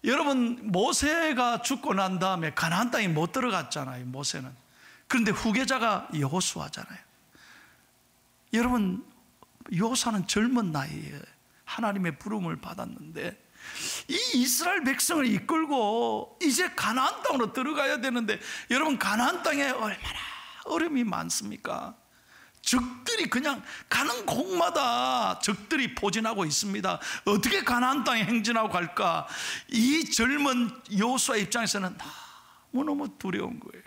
여러분, 모세가 죽고 난 다음에 가나안 땅에 못 들어갔잖아요, 모세는. 그런데 후계자가 여호수아잖아요. 여러분, 여호수아는 젊은 나이에 하나님의 부름을 받았는데 이 이스라엘 백성을 이끌고 이제 가나안 땅으로 들어가야 되는데, 여러분, 가나안 땅에 얼마나 어려움이 많습니까? 적들이 그냥 가는 곳마다 적들이 포진하고 있습니다. 어떻게 가나안 땅에 행진하고 갈까? 이 젊은 여호수아 입장에서는 너무너무 두려운 거예요.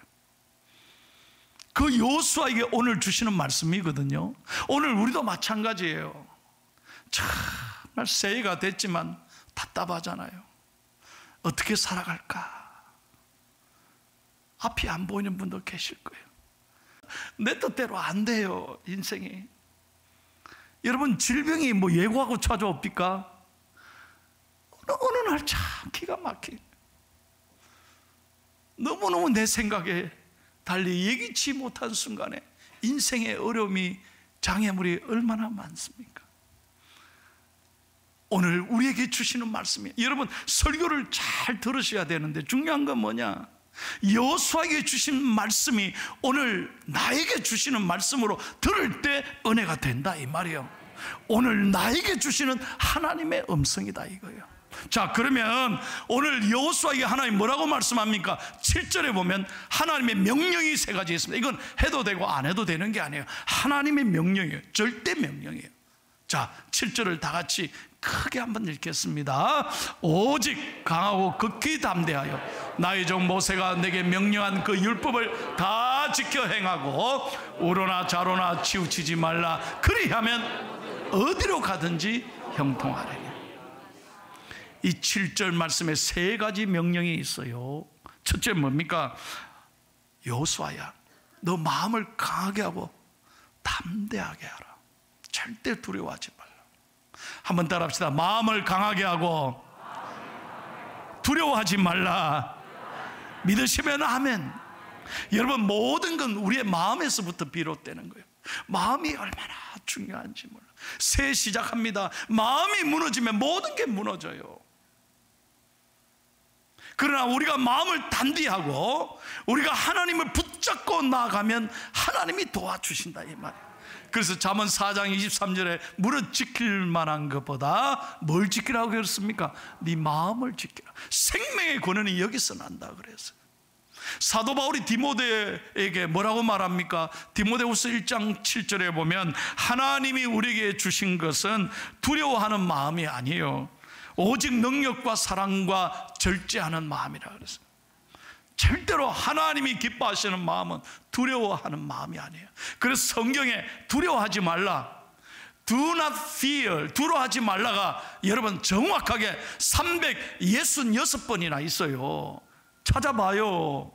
그 여호수아에게 오늘 주시는 말씀이거든요. 오늘 우리도 마찬가지예요. 정말 새해가 됐지만 답답하잖아요. 어떻게 살아갈까? 앞이 안 보이는 분도 계실 거예요. 내 뜻대로 안 돼요, 인생이. 여러분, 질병이 뭐 예고하고 찾아옵니까? 어느 날 참 기가 막힌, 너무너무 내 생각에 달리 예기치 못한 순간에 인생의 어려움이, 장애물이 얼마나 많습니까? 오늘 우리에게 주시는 말씀이, 여러분, 설교를 잘 들으셔야 되는데 중요한 건 뭐냐? 여호수아에게 주신 말씀이 오늘 나에게 주시는 말씀으로 들을 때 은혜가 된다, 이 말이에요. 오늘 나에게 주시는 하나님의 음성이다, 이거예요. 자, 그러면 오늘 여호수아에게 하나님 뭐라고 말씀합니까? 7절에 보면 하나님의 명령이 세 가지 있습니다. 이건 해도 되고 안 해도 되는 게 아니에요. 하나님의 명령이에요. 절대 명령이에요. 자, 7절을 다 같이 크게 한번 읽겠습니다. 오직 강하고 극히 담대하여 나의 종 모세가 내게 명령한 그 율법을 다 지켜 행하고 우로나 좌로나 치우치지 말라. 그리하면 어디로 가든지 형통하리니. 이 7절 말씀에 세 가지 명령이 있어요. 첫째 뭡니까? 여호수아야, 너 마음을 강하게 하고 담대하게 하라. 절대 두려워하지 말라. 한번 따라합시다. 마음을 강하게 하고 두려워하지 말라. 믿으시면 아멘. 여러분, 모든 건 우리의 마음에서부터 비롯되는 거예요. 마음이 얼마나 중요한지 몰라. 새 시작합니다. 마음이 무너지면 모든 게 무너져요. 그러나 우리가 마음을 단디하고 우리가 하나님을 붙잡고 나아가면 하나님이 도와주신다, 이 말이에요. 그래서 잠언 4장 23절에 무릇 지킬 만한 것보다 뭘 지키라고 그랬습니까? 네 마음을 지키라. 생명의 권한이 여기서 난다 그랬어요. 사도 바울이 디모데에게 뭐라고 말합니까? 디모데후서 1장 7절에 보면 하나님이 우리에게 주신 것은 두려워하는 마음이 아니에요. 오직 능력과 사랑과 절제하는 마음이라 그랬어요. 절대로 하나님이 기뻐하시는 마음은 두려워하는 마음이 아니에요. 그래서 성경에 두려워하지 말라, do not fear, 두려워하지 말라가 여러분 정확하게 366번이나 있어요. 찾아봐요.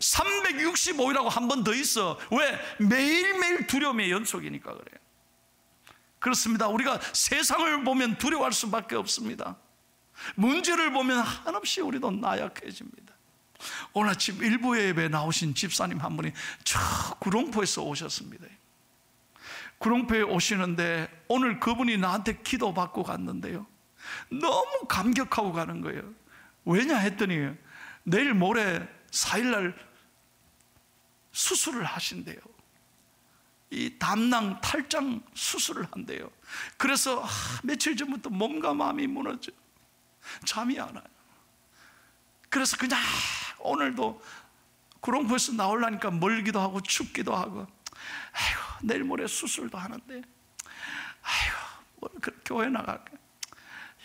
365이라고 한 번 더 있어. 왜? 매일매일 두려움의 연속이니까 그래요. 그렇습니다. 우리가 세상을 보면 두려워할 수밖에 없습니다. 문제를 보면 한없이 우리도 나약해집니다. 오늘 아침 일부 예배에 나오신 집사님 한 분이 저 구룡포에서 오셨습니다. 구룡포에 오시는데 오늘 그분이 나한테 기도받고 갔는데요, 너무 감격하고 가는 거예요. 왜냐 했더니 내일 모레 4일날 수술을 하신대요. 이 담낭 탈장 수술을 한대요. 그래서 며칠 전부터 몸과 마음이 무너져 잠이 안 와요. 그래서 그냥 오늘도 구룡포에서 나오려니까 멀기도 하고 춥기도 하고, 아이고 내일 모레 수술도 하는데 아이고 뭘 교회 나갈까,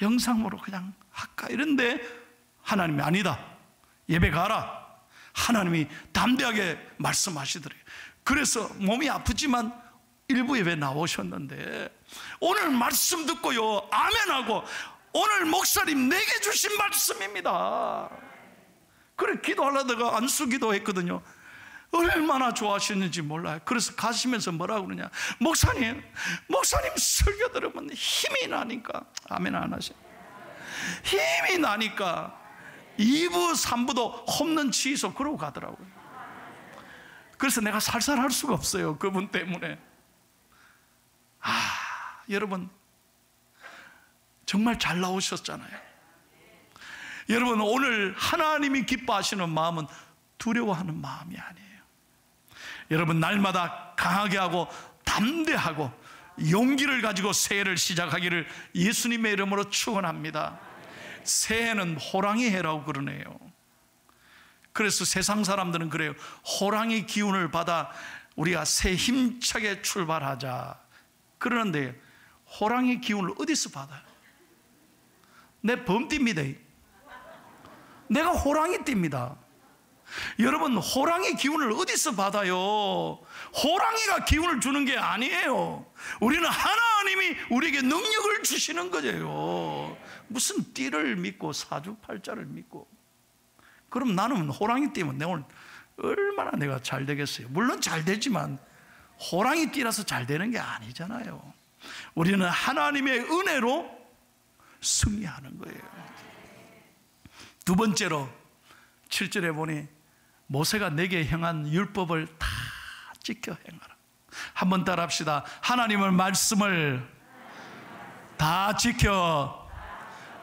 영상으로 그냥 할까 이런데 하나님이 아니다, 예배 가라. 하나님이 담대하게 말씀하시더래요. 그래서 몸이 아프지만 일부 예배 나오셨는데 오늘 말씀 듣고요 아멘하고, 오늘 목사님 내게 주신 말씀입니다. 그래 기도하려다가 안수기도 했거든요. 얼마나 좋아하시는지 몰라요. 그래서 가시면서 뭐라고 그러냐, 목사님 설교 들으면 힘이 나니까, 아멘 안 하셔? 힘이 나니까 2부 3부도 홈런 취소 그러고 가더라고요. 그래서 내가 살살 할 수가 없어요, 그분 때문에. 여러분 정말 잘 나오셨잖아요. 여러분, 오늘 하나님이 기뻐하시는 마음은 두려워하는 마음이 아니에요. 여러분, 날마다 강하게 하고 담대하고 용기를 가지고 새해를 시작하기를 예수님의 이름으로 축원합니다. 새해는 호랑이 해라고 그러네요. 그래서 세상 사람들은 그래요. 호랑이 기운을 받아 우리가 새 힘차게 출발하자 그러는데, 호랑이 기운을 어디서 받아요? 내 범띠입니다. 내가 호랑이 띠입니다. 여러분, 호랑이 기운을 어디서 받아요? 호랑이가 기운을 주는 게 아니에요. 우리는 하나님이 우리에게 능력을 주시는 거예요. 무슨 띠를 믿고 사주팔자를 믿고. 그럼 나는 호랑이 띠면 내가 오늘 얼마나 내가 잘 되겠어요? 물론 잘 되지만 호랑이 띠라서 잘 되는 게 아니잖아요. 우리는 하나님의 은혜로 승리하는 거예요. 두 번째로 7절에 보니 모세가 내게 행한 율법을 다 지켜 행하라. 한번 따라 합시다. 하나님의 말씀을 다 지켜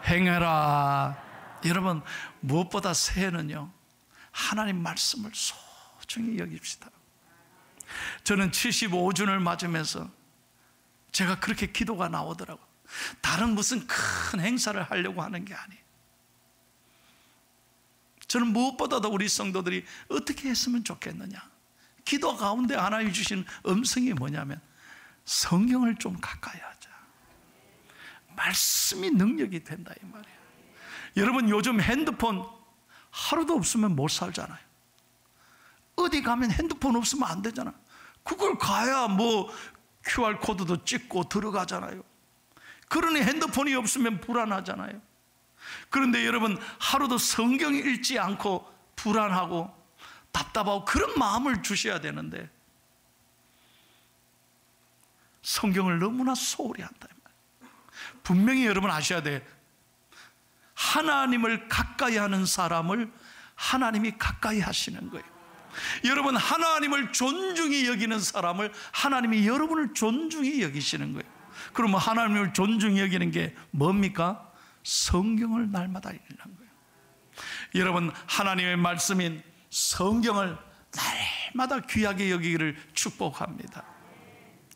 행하라. 여러분, 무엇보다 새해는요, 하나님 말씀을 소중히 여깁시다. 저는 75주년을 맞으면서 제가 그렇게 기도가 나오더라고요. 다른 무슨 큰 행사를 하려고 하는 게 아니에요. 저는 무엇보다도 우리 성도들이 어떻게 했으면 좋겠느냐, 기도 가운데 하나님 주신 음성이 뭐냐면 성경을 좀 가까이 하자. 말씀이 능력이 된다 이 말이에요. 여러분, 요즘 핸드폰 하루도 없으면 못 살잖아요. 어디 가면 핸드폰 없으면 안 되잖아. 그걸 가야 뭐 QR코드도 찍고 들어가잖아요. 그러니 핸드폰이 없으면 불안하잖아요. 그런데 여러분, 하루도 성경 읽지 않고 불안하고 답답하고 그런 마음을 주셔야 되는데 성경을 너무나 소홀히 한다. 분명히 여러분 아셔야 돼. 하나님을 가까이 하는 사람을 하나님이 가까이 하시는 거예요. 여러분, 하나님을 존중히 여기는 사람을 하나님이 여러분을 존중히 여기시는 거예요. 그러면 하나님을 존중히 여기는 게 뭡니까? 성경을 날마다 읽는 거예요. 여러분, 하나님의 말씀인 성경을 날마다 귀하게 여기기를 축복합니다.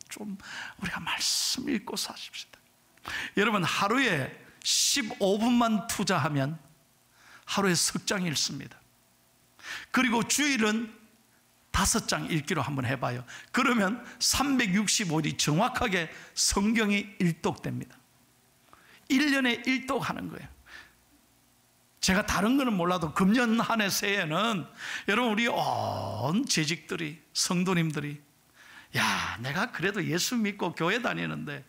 좀 우리가 말씀 읽고 사십시다. 여러분, 하루에 15분만 투자하면 하루에 석 장 읽습니다. 그리고 주일은 5장 읽기로 한번 해봐요. 그러면 365일 정확하게 성경이 일독됩니다. 1년에 1독 하는 거예요. 제가 다른 거는 몰라도 금년 한 해 새해는 여러분, 우리 온 재직들이, 성도님들이, 야, 내가 그래도 예수 믿고 교회 다니는데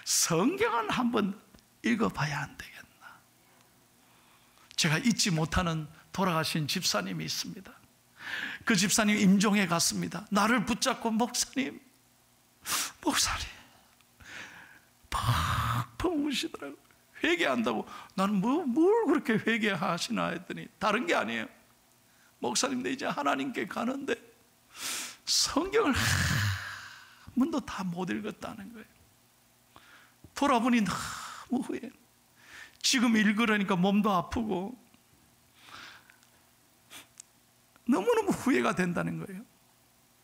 성경은 한번 읽어봐야 안 되겠나. 제가 잊지 못하는 돌아가신 집사님이 있습니다. 그 집사님 임종에 갔습니다. 나를 붙잡고 목사님 펑펑 우시더라고요. 회개한다고. 나는 뭘 그렇게 회개하시나 했더니 다른 게 아니에요. 목사님, 내 이제 하나님께 가는데 성경을 한 번도 다 못 읽었다는 거예요. 돌아보니 너무 후회. 지금 읽으려니까 몸도 아프고 너무너무 후회가 된다는 거예요.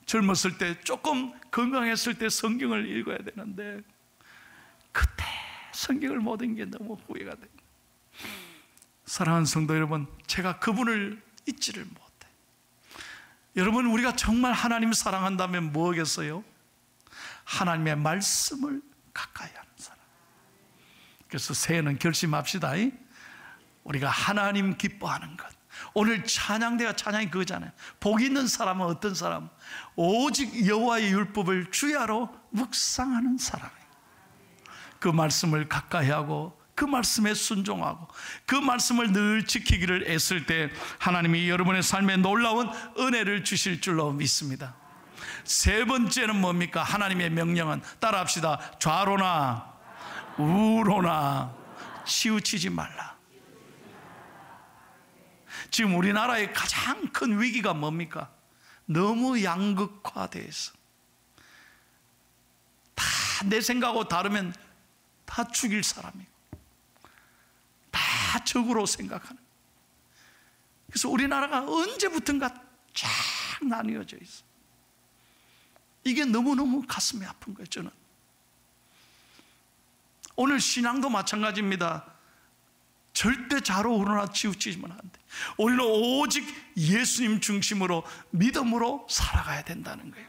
젊었을 때, 조금 건강했을 때 성경을 읽어야 되는데 그때 성경을 못 읽은 게 너무 후회가 됩니다. 사랑하는 성도 여러분, 제가 그분을 잊지를 못해. 여러분, 우리가 정말 하나님 사랑한다면 뭐겠어요? 하나님의 말씀을 가까이 하는 사람. 그래서 새해는 결심합시다. 우리가 하나님 기뻐하는 것. 오늘 찬양대가 찬양이 그거잖아요. 복 있는 사람은 어떤 사람? 오직 여호와의 율법을 주야로 묵상하는 사람이에요. 그 말씀을 가까이 하고 그 말씀에 순종하고 그 말씀을 늘 지키기를 애쓸 때 하나님이 여러분의 삶에 놀라운 은혜를 주실 줄로 믿습니다. 세 번째는 뭡니까? 하나님의 명령은, 따라합시다. 좌로나 우로나 치우치지 말라. 지금 우리나라의 가장 큰 위기가 뭡니까? 너무 양극화되어 있어. 다 내 생각하고 다르면 다 죽일 사람이고, 다 적으로 생각하는. 그래서 우리나라가 언제부턴가 쫙 나뉘어져 있어. 이게 너무너무 가슴이 아픈 거예요. 저는 오늘 신앙도 마찬가지입니다. 절대 좌로 우러나 치우치면 안 돼. 우리는 오직 예수님 중심으로 믿음으로 살아가야 된다는 거예요.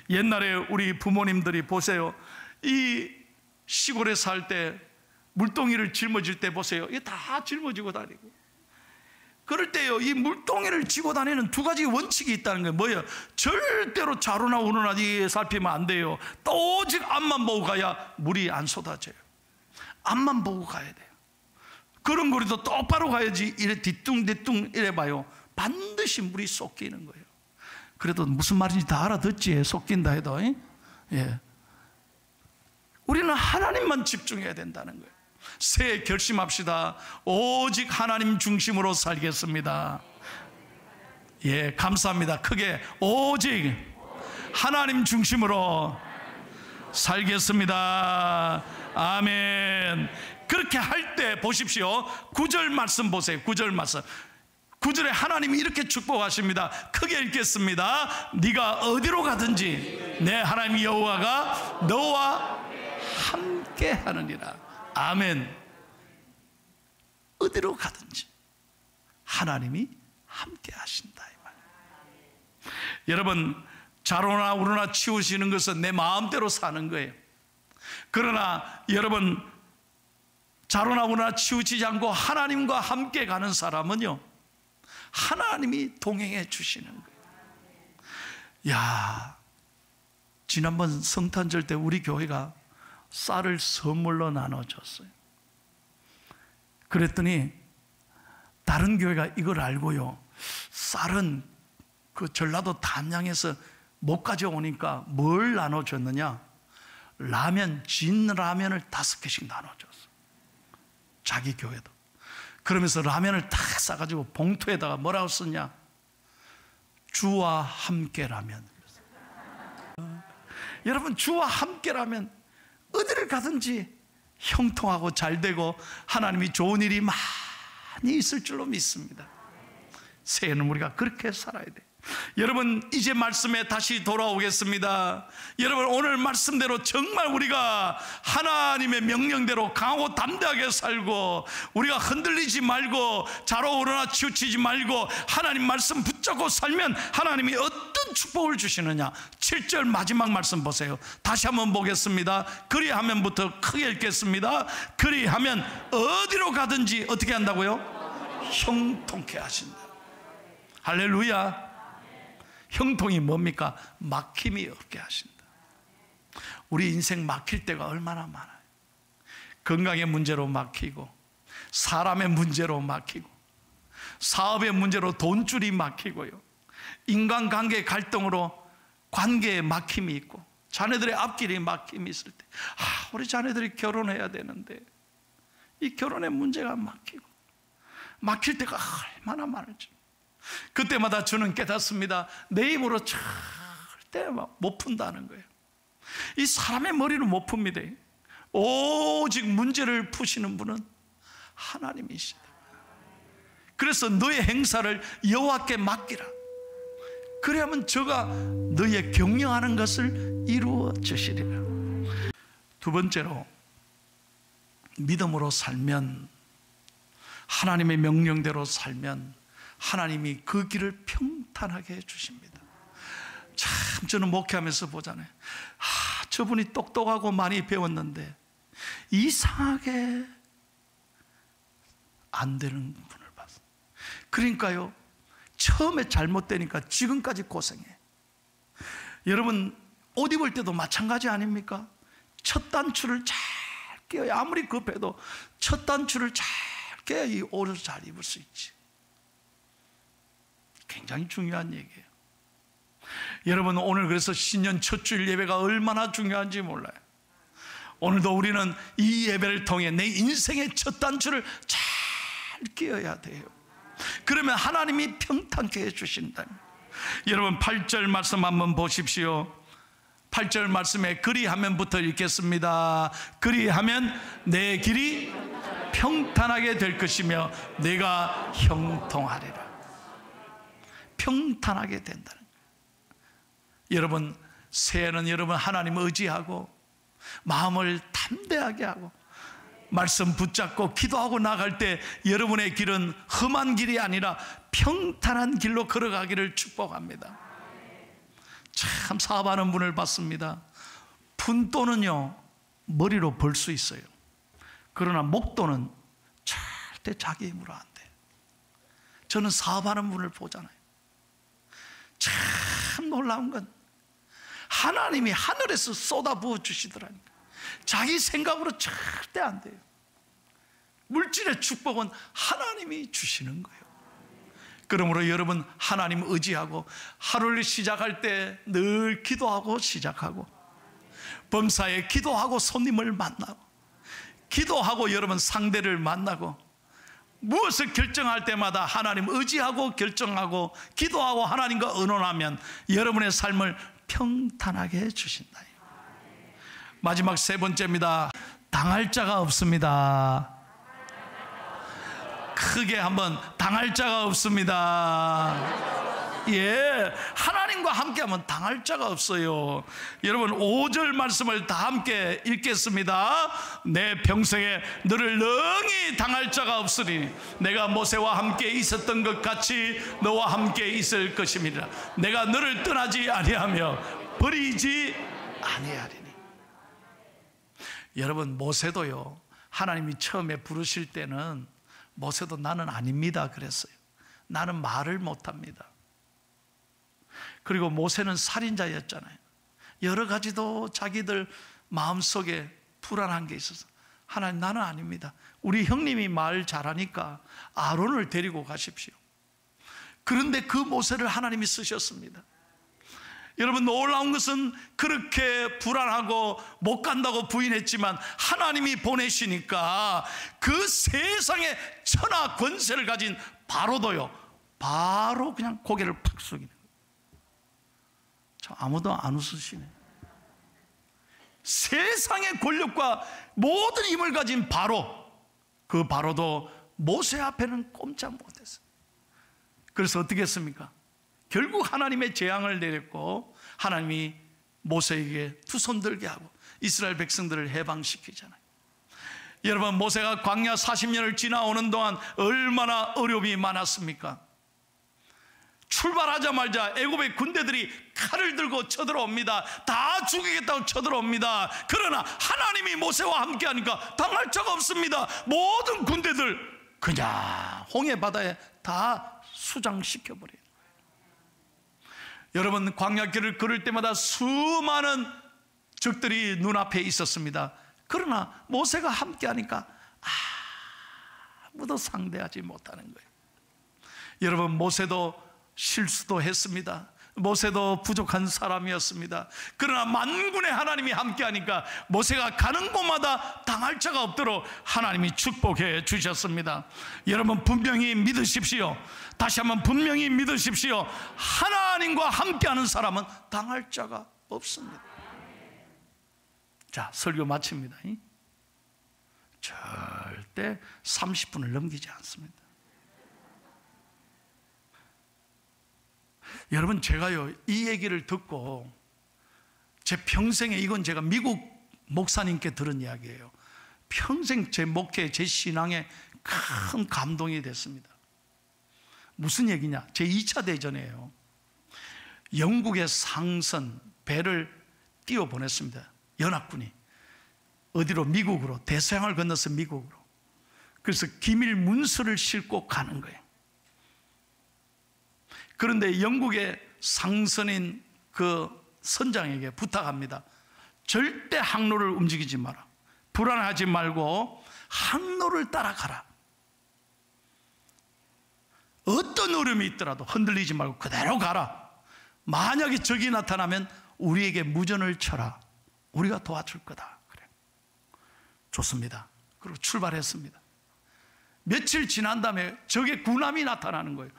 옛날에 우리 부모님들이 보세요. 이 시골에 살 때 물동이를 짊어질 때 보세요. 이게 다 짊어지고 다니고. 그럴 때요, 이 물동이를 쥐고 다니는 두 가지 원칙이 있다는 거예요. 뭐예요? 절대로 좌로나 우로나 살피면 안 돼요. 또 오직 앞만 보고 가야 물이 안 쏟아져요. 앞만 보고 가야 돼요. 걸음걸이도 똑바로 가야지. 이래 뒤뚱뒤뚱 이래 봐요. 반드시 물이 쏟기는 거예요. 그래도 무슨 말인지 다 알아듣지. 쏟긴다 해도. 예. 우리는 하나님만 집중해야 된다는 거예요. 새해 결심합시다. 오직 하나님 중심으로 살겠습니다. 예, 감사합니다. 크게 오직 하나님 중심으로 살겠습니다. 아멘. 그렇게 할 때 보십시오. 9절 말씀 보세요. 9절 말씀. 9절에 하나님이 이렇게 축복하십니다. 크게 읽겠습니다. 네가 어디로 가든지 내 하나님 여호와가 너와 함께 하느니라. 아멘. 어디로 가든지 하나님이 함께 하신다 이 말. 여러분, 좌로나 우로나 치우시는 것은 내 마음대로 사는 거예요. 그러나 여러분, 좌로나 우로나 치우치지 않고 하나님과 함께 가는 사람은요, 하나님이 동행해 주시는 거예요. 야, 지난번 성탄절 때 우리 교회가 쌀을 선물로 나눠줬어요. 그랬더니 다른 교회가 이걸 알고요, 쌀은 그 전라도 담양에서 못 가져오니까 뭘 나눠줬느냐? 라면, 진 라면을 5개씩 나눠줬어. 자기 교회도. 그러면서 라면을 딱 싸가지고 봉투에다가 뭐라고 썼냐? 주와 함께라면. 여러분, 주와 함께라면 어디를 가든지 형통하고 잘 되고 하나님이 좋은 일이 많이 있을 줄로 믿습니다. 새해는 우리가 그렇게 살아야 돼. 여러분, 이제 말씀에 다시 돌아오겠습니다. 여러분, 오늘 말씀대로 정말 우리가 하나님의 명령대로 강하고 담대하게 살고, 우리가 흔들리지 말고 좌로 우러나 치우치지 말고 하나님 말씀 붙잡고 살면 하나님이 어떤 축복을 주시느냐. 7절 마지막 말씀 보세요. 다시 한번 보겠습니다. 그리하면부터 크게 읽겠습니다. 그리하면 어디로 가든지 어떻게 한다고요? 형통케 하신다. 할렐루야. 형통이 뭡니까? 막힘이 없게 하신다. 우리 인생 막힐 때가 얼마나 많아요. 건강의 문제로 막히고, 사람의 문제로 막히고, 사업의 문제로 돈줄이 막히고요, 인간관계 갈등으로 관계에 막힘이 있고, 자녀들의 앞길에 막힘이 있을 때, 우리 자녀들이 결혼해야 되는데 이 결혼의 문제가 막힐 때가 얼마나 많을지. 그때마다 저는 깨닫습니다. 내 힘으로 절대 못 푼다는 거예요. 이 사람의 머리는 못 풉니다. 오직 문제를 푸시는 분은 하나님이시다. 그래서 너의 행사를 여호와께 맡기라. 그래야만 저가 너의 경영하는 것을 이루어 주시리라. 두 번째로, 믿음으로 살면, 하나님의 명령대로 살면 하나님이 그 길을 평탄하게 해주십니다. 참, 저는 목회하면서 보잖아요. 저분이 똑똑하고 많이 배웠는데 이상하게 안 되는 분을 봤어요. 그러니까요, 처음에 잘못되니까 지금까지 고생해. 여러분, 옷 입을 때도 마찬가지 아닙니까? 첫 단추를 잘 끼워야, 아무리 급해도 첫 단추를 잘 끼워야 이 옷을 잘 입을 수 있지. 굉장히 중요한 얘기예요. 여러분, 오늘 그래서 신년 첫 주일 예배가 얼마나 중요한지 몰라요. 오늘도 우리는 이 예배를 통해 내 인생의 첫 단추를 잘 끼워야 돼요. 그러면 하나님이 평탄케 해주신다. 여러분, 8절 말씀 한번 보십시오. 8절 말씀에 그리하면부터 읽겠습니다. 그리하면 내 길이 평탄하게 될 것이며 내가 형통하리라. 평탄하게 된다는 거예요. 여러분, 새해는 여러분 하나님 의지하고 마음을 담대하게 하고 말씀 붙잡고 기도하고 나갈 때 여러분의 길은 험한 길이 아니라 평탄한 길로 걸어가기를 축복합니다. 참 사업하는 분을 봤습니다. 푼돈은요 머리로 벌 수 있어요. 그러나 목돈은 절대 자기 힘으로 안 돼요. 저는 사업하는 분을 보잖아요. 참 놀라운 건 하나님이 하늘에서 쏟아부어 주시더라니까. 자기 생각으로 절대 안 돼요. 물질의 축복은 하나님이 주시는 거예요. 그러므로 여러분 하나님 의지하고 하루를 시작할 때 늘 기도하고 시작하고, 범사에 기도하고 손님을 만나고, 기도하고 여러분 상대를 만나고, 무엇을 결정할 때마다 하나님 의지하고 결정하고 기도하고 하나님과 의논하면 여러분의 삶을 평탄하게 해주신다. 마지막 세 번째입니다. 당할 자가 없습니다. 크게 한번, 당할 자가 없습니다. 예, 하나님과 함께하면 당할 자가 없어요. 여러분 5절 말씀을 다 함께 읽겠습니다. 내 평생에 너를 능히 당할 자가 없으니 내가 모세와 함께 있었던 것 같이 너와 함께 있을 것입니다. 내가 너를 떠나지 아니하며 버리지 아니하리니. 여러분 모세도요, 하나님이 처음에 부르실 때는 모세도 나는 아닙니다 그랬어요. 나는 말을 못합니다. 그리고 모세는 살인자였잖아요. 여러 가지도 자기들 마음속에 불안한 게 있어서 하나님 나는 아닙니다. 우리 형님이 말 잘하니까 아론을 데리고 가십시오. 그런데 그 모세를 하나님이 쓰셨습니다. 여러분 놀라운 것은 그렇게 불안하고 못 간다고 부인했지만 하나님이 보내시니까 그 세상의 천하 권세를 가진 바로도요, 바로 그냥 고개를 팍 숙이는 거예요. 아무도 안 웃으시네. 세상의 권력과 모든 힘을 가진 바로, 그 바로도 모세 앞에는 꼼짝 못했어요. 그래서 어떻게 했습니까? 결국 하나님의 재앙을 내렸고 하나님이 모세에게 두 손 들게 하고 이스라엘 백성들을 해방시키잖아요. 여러분 모세가 광야 40년을 지나오는 동안 얼마나 어려움이 많았습니까? 출발하자마자 애굽의 군대들이 칼을 들고 쳐들어옵니다. 다 죽이겠다고 쳐들어옵니다. 그러나 하나님이 모세와 함께하니까 당할 자가 없습니다. 모든 군대들 그냥 홍해 바다에 다 수장시켜버려요. 여러분 광야길을 걸을 때마다 수많은 적들이 눈앞에 있었습니다. 그러나 모세가 함께하니까 아무도 상대하지 못하는 거예요. 여러분 모세도 실수도 했습니다. 모세도 부족한 사람이었습니다. 그러나 만군의 하나님이 함께하니까 모세가 가는 곳마다 당할 자가 없도록 하나님이 축복해 주셨습니다. 여러분 분명히 믿으십시오. 다시 한번 분명히 믿으십시오. 하나님과 함께하는 사람은 당할 자가 없습니다. 자, 설교 마칩니다. 절대 30분을 넘기지 않습니다. 여러분 제가요 이 얘기를 듣고 제 평생에, 이건 제가 미국 목사님께 들은 이야기예요. 평생 제 목회, 제 신앙에 큰 감동이 됐습니다. 무슨 얘기냐? 제 2차 대전이에요. 영국의 상선 배를 띄워 보냈습니다. 연합군이 어디로? 미국으로. 대서양을 건너서 미국으로. 그래서 기밀 문서를 싣고 가는 거예요. 그런데 영국의 상선인 그 선장에게 부탁합니다. 절대 항로를 움직이지 마라. 불안하지 말고 항로를 따라가라. 어떤 어려움이 있더라도 흔들리지 말고 그대로 가라. 만약에 적이 나타나면 우리에게 무전을 쳐라. 우리가 도와줄 거다. 그래. 좋습니다. 그리고 출발했습니다. 며칠 지난 다음에 적의 군함이 나타나는 거예요.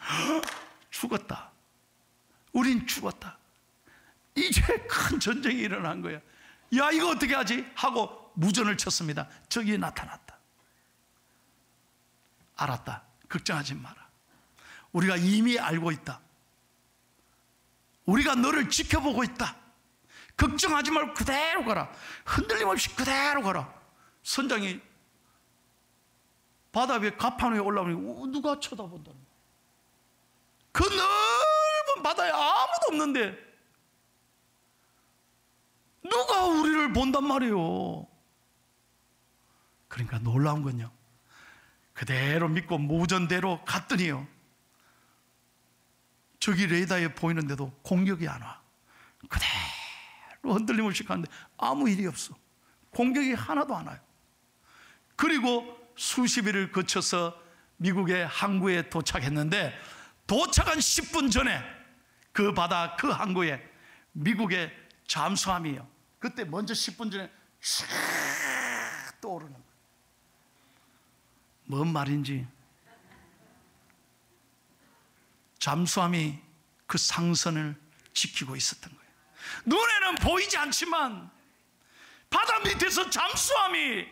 죽었다. 우린 죽었다. 이제 큰 전쟁이 일어난 거야. 야, 이거 어떻게 하지? 하고 무전을 쳤습니다. 적이 나타났다. 알았다. 걱정하지 마라. 우리가 이미 알고 있다. 우리가 너를 지켜보고 있다. 걱정하지 말고 그대로 가라. 흔들림 없이 그대로 가라. 선장이 바다 위에 가판 위에 올라오니 누가 쳐다본다는 거야. 그 넓은 바다에 아무도 없는데 누가 우리를 본단 말이에요. 그러니까 놀라운 건요, 그대로 믿고 무전대로 갔더니요, 저기 레이더에 보이는데도 공격이 안 와. 그대로 흔들림 없이 가는데 아무 일이 없어. 공격이 하나도 안 와요. 그리고 수십 일을 거쳐서 미국의 항구에 도착했는데, 도착한 10분 전에 그 바다 그 항구에 미국의 잠수함이요, 그때 먼저 10분 전에 쫙 떠오르는 거예요. 뭔 말인지, 잠수함이 그 상선을 지키고 있었던 거예요. 눈에는 보이지 않지만 바다 밑에서 잠수함이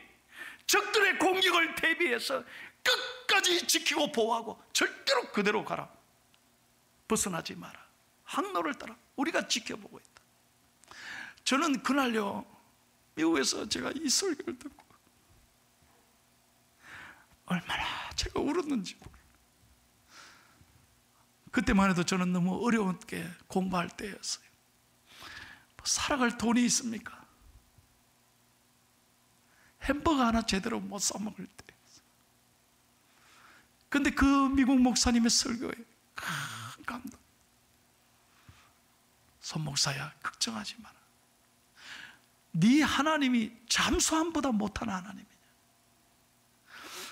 적들의 공격을 대비해서 끝까지 지키고 보호하고, 절대로 그대로 가라, 벗어나지 마라, 항로를 따라 우리가 지켜보고 있다. 저는 그날요, 미국에서 제가 이 설교를 듣고 얼마나 제가 울었는지 몰라요. 그때만 해도 저는 너무 어려운게 공부할 때였어요. 살아갈 돈이 있습니까? 햄버거 하나 제대로 못 사 먹을 때. 근데 그 미국 목사님의 설교에 큰 감동. 손 목사야, 걱정하지 마라. 네 하나님이 잠수함보다 못한 하나님이냐?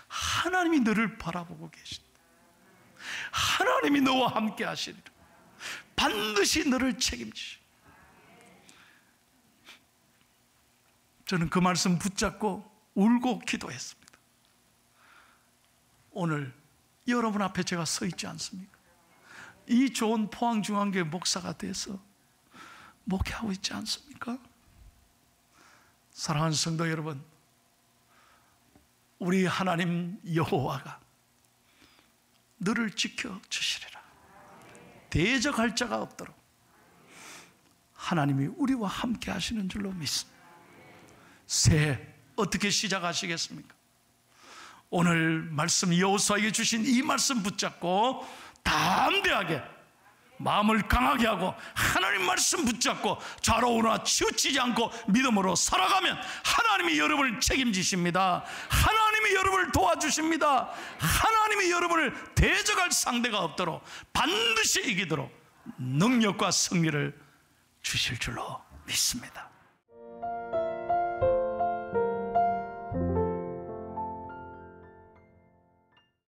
하나님이 너를 바라보고 계신다. 하나님이 너와 함께 하시리라. 반드시 너를 책임지시. 저는 그 말씀 붙잡고 울고 기도했습니다. 오늘 여러분 앞에 제가 서 있지 않습니까? 이 좋은 포항중앙교회 목사가 돼서 목회하고 있지 않습니까? 사랑하는 성도 여러분, 우리 하나님 여호와가 너를 지켜주시리라. 대적할 자가 없도록 하나님이 우리와 함께 하시는 줄로 믿습니다. 새해 어떻게 시작하시겠습니까? 오늘 말씀, 여호수아에게 주신 이 말씀 붙잡고 담대하게 마음을 강하게 하고 하나님 말씀 붙잡고 좌로우나 치우치지 않고 믿음으로 살아가면 하나님이 여러분을 책임지십니다. 하나님이 여러분을 도와주십니다. 하나님이 여러분을 대적할 상대가 없도록, 반드시 이기도록 능력과 승리를 주실 줄로 믿습니다.